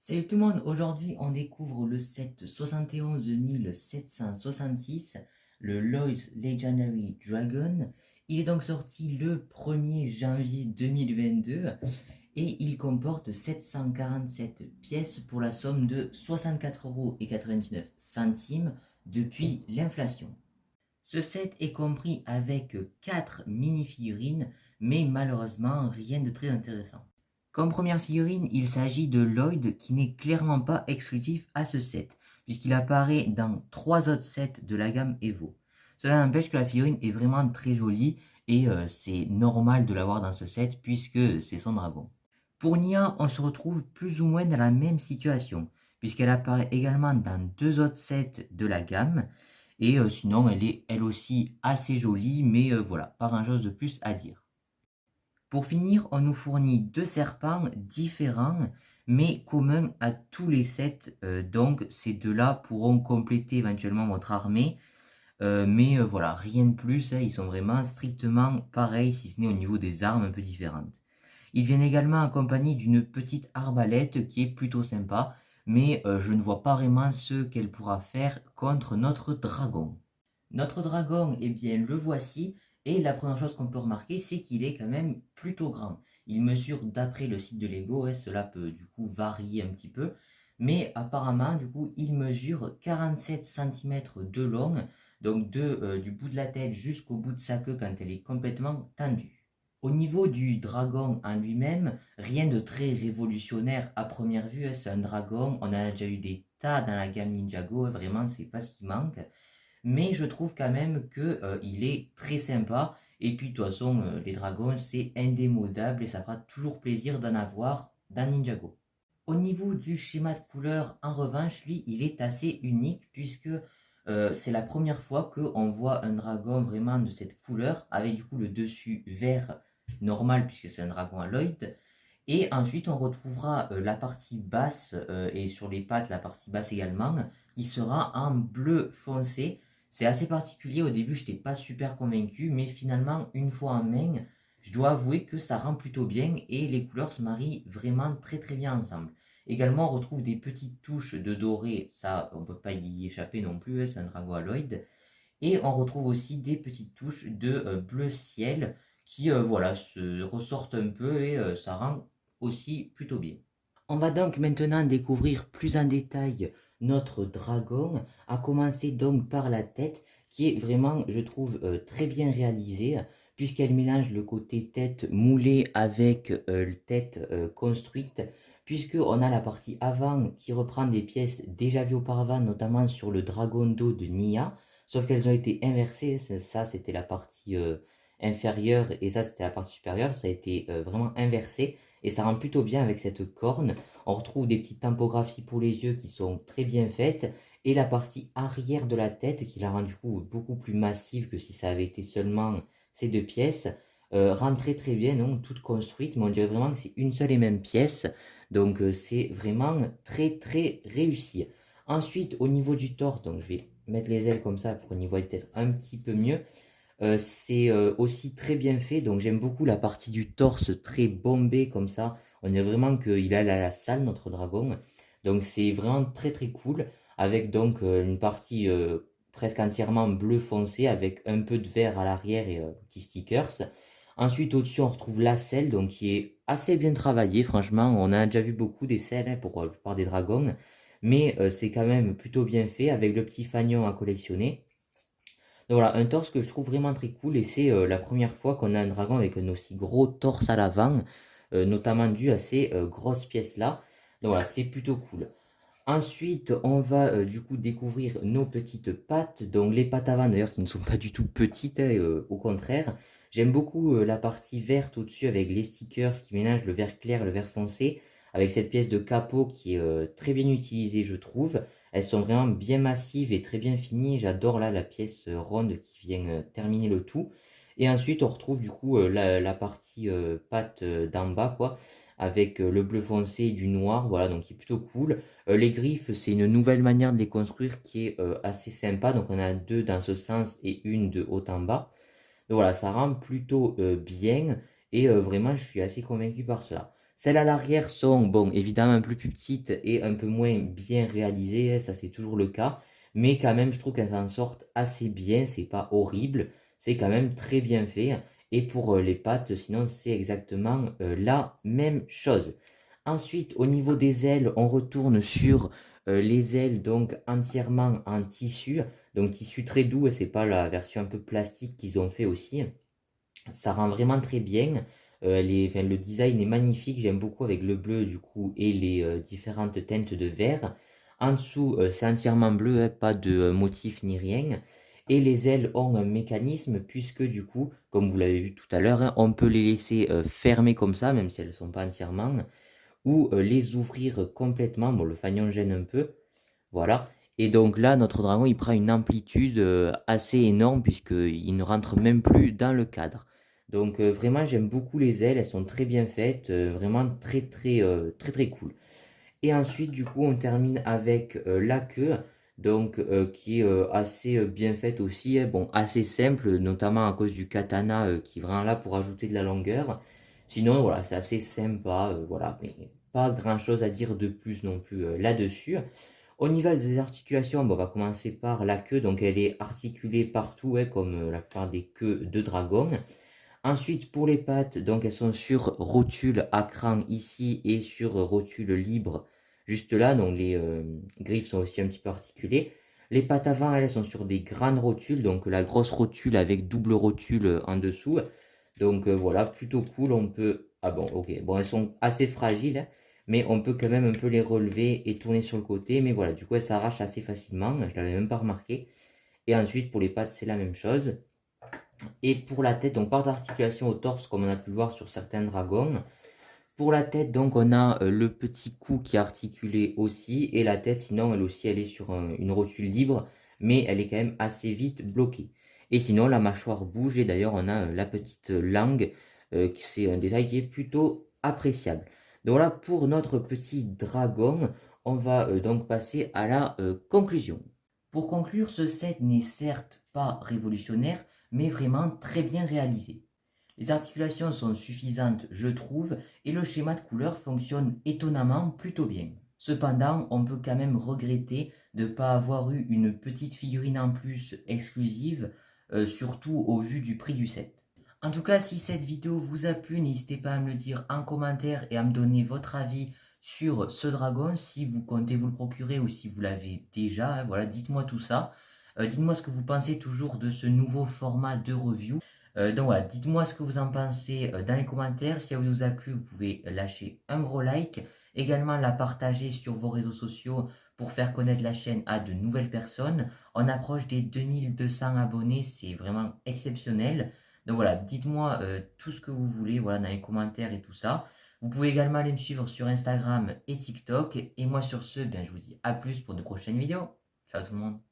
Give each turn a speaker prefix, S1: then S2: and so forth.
S1: Salut tout le monde, aujourd'hui on découvre le set 71 766, le Lloyd's Legendary Dragon. Il est donc sorti le 1er janvier 2022 et il comporte 747 pièces pour la somme de 64,99€ depuis l'inflation. Ce set est compris avec 4 mini-figurines, mais malheureusement rien de très intéressant. Comme première figurine, il s'agit de Lloyd qui n'est clairement pas exclusif à ce set, puisqu'il apparaît dans 3 autres sets de la gamme Evo. Cela n'empêche que la figurine est vraiment très jolie et c'est normal de l'avoir dans ce set puisque c'est son dragon. Pour Nia, on se retrouve plus ou moins dans la même situation, puisqu'elle apparaît également dans 2 autres sets de la gamme, et sinon elle est elle aussi assez jolie, mais voilà, pas grand chose de plus à dire. Pour finir, on nous fournit 2 serpents différents, mais communs à tous les sets, donc ces deux-là pourront compléter éventuellement votre armée, mais voilà, rien de plus, hein, ils sont vraiment strictement pareils, si ce n'est au niveau des armes un peu différentes. Ils viennent également accompagnés d'une petite arbalète qui est plutôt sympa, mais je ne vois pas vraiment ce qu'elle pourra faire contre notre dragon. Notre dragon, eh bien, le voici, et la première chose qu'on peut remarquer, c'est qu'il est quand même plutôt grand. Il mesure, d'après le site de Lego, cela peut du coup varier un petit peu, mais apparemment, du coup, il mesure 47 cm de long, donc du bout de la tête jusqu'au bout de sa queue quand elle est complètement tendue. Au niveau du dragon en lui-même, rien de très révolutionnaire à première vue, c'est un dragon, on en a déjà eu des tas dans la gamme Ninjago, vraiment c'est pas ce qui manque, mais je trouve quand même que il est très sympa, et puis de toute façon les dragons c'est indémodable et ça fera toujours plaisir d'en avoir dans Ninjago. Au niveau du schéma de couleur, en revanche, lui, il est assez unique puisque c'est la première fois qu'on voit un dragon vraiment de cette couleur, avec du coup le dessus vert normal puisque c'est un dragon à Lloyd. Et ensuite, on retrouvera la partie basse et sur les pattes, la partie basse également, qui sera en bleu foncé. C'est assez particulier. Au début, je n'étais pas super convaincu, mais finalement, une fois en main, je dois avouer que ça rend plutôt bien et les couleurs se marient vraiment très très bien ensemble. Également, on retrouve des petites touches de doré, ça on ne peut pas y échapper non plus, c'est un dragon Lloyd. Et on retrouve aussi des petites touches de bleu ciel qui voilà, se ressortent un peu et ça rend aussi plutôt bien. On va donc maintenant découvrir plus en détail notre dragon, à commencer donc par la tête qui est vraiment, je trouve, très bien réalisée puisqu'elle mélange le côté tête moulée avec tête construite, puisqu'on a la partie avant qui reprend des pièces déjà vues auparavant, notamment sur le dragon d'eau de Nia, sauf qu'elles ont été inversées. Ça c'était la partie inférieure et ça c'était la partie supérieure, ça a été vraiment inversé et ça rend plutôt bien avec cette corne. On retrouve des petites tampographies pour les yeux qui sont très bien faites et la partie arrière de la tête qui la rend du coup beaucoup plus massive que si ça avait été seulement ces deux pièces, rend très très bien, donc toute construite, mais on dirait vraiment que c'est une seule et même pièce, donc c'est vraiment très très réussi. Ensuite, au niveau du torse, donc je vais mettre les ailes comme ça pour qu'on y voit peut-être un petit peu mieux. C'est aussi très bien fait, donc j'aime beaucoup la partie du torse très bombé comme ça. On dirait vraiment qu'il est à la salle, notre dragon. Donc c'est vraiment très très cool, avec donc une partie presque entièrement bleu foncé, avec un peu de vert à l'arrière et petits stickers. Ensuite au-dessus on retrouve la selle, donc qui est assez bien travaillée, franchement. On a déjà vu beaucoup des selles pour la plupart des dragons, mais c'est quand même plutôt bien fait, avec le petit fanion à collectionner. Donc voilà, un torse que je trouve vraiment très cool et c'est la première fois qu'on a un dragon avec un aussi gros torse à l'avant, notamment dû à ces grosses pièces là. Donc voilà, c'est plutôt cool. Ensuite, on va du coup découvrir nos petites pattes, donc les pattes avant d'ailleurs qui ne sont pas du tout petites, hein, au contraire. J'aime beaucoup la partie verte au-dessus avec les stickers qui mélangent le vert clair et le vert foncé, avec cette pièce de capot qui est très bien utilisée je trouve. Elles sont vraiment bien massives et très bien finies. J'adore là la pièce ronde qui vient terminer le tout. Et ensuite on retrouve du coup la partie patte d'en bas quoi, avec le bleu foncé et du noir, voilà, donc qui est plutôt cool. Les griffes, c'est une nouvelle manière de les construire qui est assez sympa. Donc on a deux dans ce sens et une de haut en bas. Donc voilà, ça rend plutôt bien et vraiment je suis assez convaincu par cela. Celles à l'arrière sont, bon, évidemment un peu plus petites et un peu moins bien réalisées, ça c'est toujours le cas, mais quand même je trouve qu'elles s'en sortent assez bien, c'est pas horrible, c'est quand même très bien fait. Et pour les pattes, sinon c'est exactement la même chose. Ensuite, au niveau des ailes, on retourne sur les ailes donc entièrement en tissu, donc tissu très doux, et c'est pas la version un peu plastique qu'ils ont fait aussi. Ça rend vraiment très bien. Enfin, le design est magnifique, j'aime beaucoup avec le bleu du coup et les différentes teintes de vert. En dessous, c'est entièrement bleu, hein, pas de motif ni rien. Et les ailes ont un mécanisme puisque du coup, comme vous l'avez vu tout à l'heure, hein, on peut les laisser fermer comme ça, même si elles ne sont pas entièrement, ou les ouvrir complètement. Bon, le fanion gêne un peu, voilà. Et donc là, notre dragon, il prend une amplitude assez énorme puisqu'il ne rentre même plus dans le cadre. Donc vraiment, j'aime beaucoup les ailes, elles sont très bien faites, vraiment très cool. Et ensuite, du coup, on termine avec la queue, donc qui est assez bien faite aussi, hein. Bon, assez simple, notamment à cause du katana qui est vraiment là pour ajouter de la longueur. Sinon, voilà, c'est assez sympa, voilà, mais pas grand-chose à dire de plus non plus là-dessus. Au niveau des articulations, bon, on va commencer par la queue, donc elle est articulée partout, hein, comme la plupart des queues de dragon. Ensuite, pour les pattes, donc elles sont sur rotule à cran ici et sur rotule libre juste là, donc les griffes sont aussi un petit peu articulées. Les pattes avant, elles sont sur des grandes rotules, donc la grosse rotule avec double rotule en dessous. Donc voilà, plutôt cool, on peut... Ah bon, ok, bon, elles sont assez fragiles, hein, mais on peut quand même un peu les relever et tourner sur le côté, mais voilà, du coup, elles s'arrachent assez facilement, je l'avais même pas remarqué. Et ensuite, pour les pattes, c'est la même chose. Et pour la tête, donc pas d'articulation au torse comme on a pu le voir sur certains dragons. Pour la tête, donc on a le petit cou qui est articulé aussi. Et la tête, sinon, elle aussi, elle est sur une rotule libre, mais elle est quand même assez vite bloquée. Et sinon, la mâchoire bouge. Et d'ailleurs, on a la petite langue, qui c'est un détail qui est plutôt appréciable. Donc là, pour notre petit dragon, on va donc passer à la conclusion. Pour conclure, ce set n'est certes pas révolutionnaire, mais vraiment très bien réalisé. Les articulations sont suffisantes, je trouve, et le schéma de couleur fonctionne étonnamment plutôt bien. Cependant, on peut quand même regretter de ne pas avoir eu une petite figurine en plus exclusive, surtout au vu du prix du set. En tout cas, si cette vidéo vous a plu, n'hésitez pas à me le dire en commentaire et à me donner votre avis sur ce dragon, si vous comptez vous le procurer ou si vous l'avez déjà, hein, voilà, dites-moi tout ça. Dites-moi ce que vous pensez toujours de ce nouveau format de review. Donc voilà, dites-moi ce que vous en pensez dans les commentaires. Si ça vous a plu, vous pouvez lâcher un gros like. Également la partager sur vos réseaux sociaux pour faire connaître la chaîne à de nouvelles personnes. On approche des 2200 abonnés, c'est vraiment exceptionnel. Donc voilà, dites-moi tout ce que vous voulez, voilà, dans les commentaires et tout ça. Vous pouvez également aller me suivre sur Instagram et TikTok. Et moi sur ce, bien, je vous dis à plus pour de prochaines vidéos. Ciao tout le monde.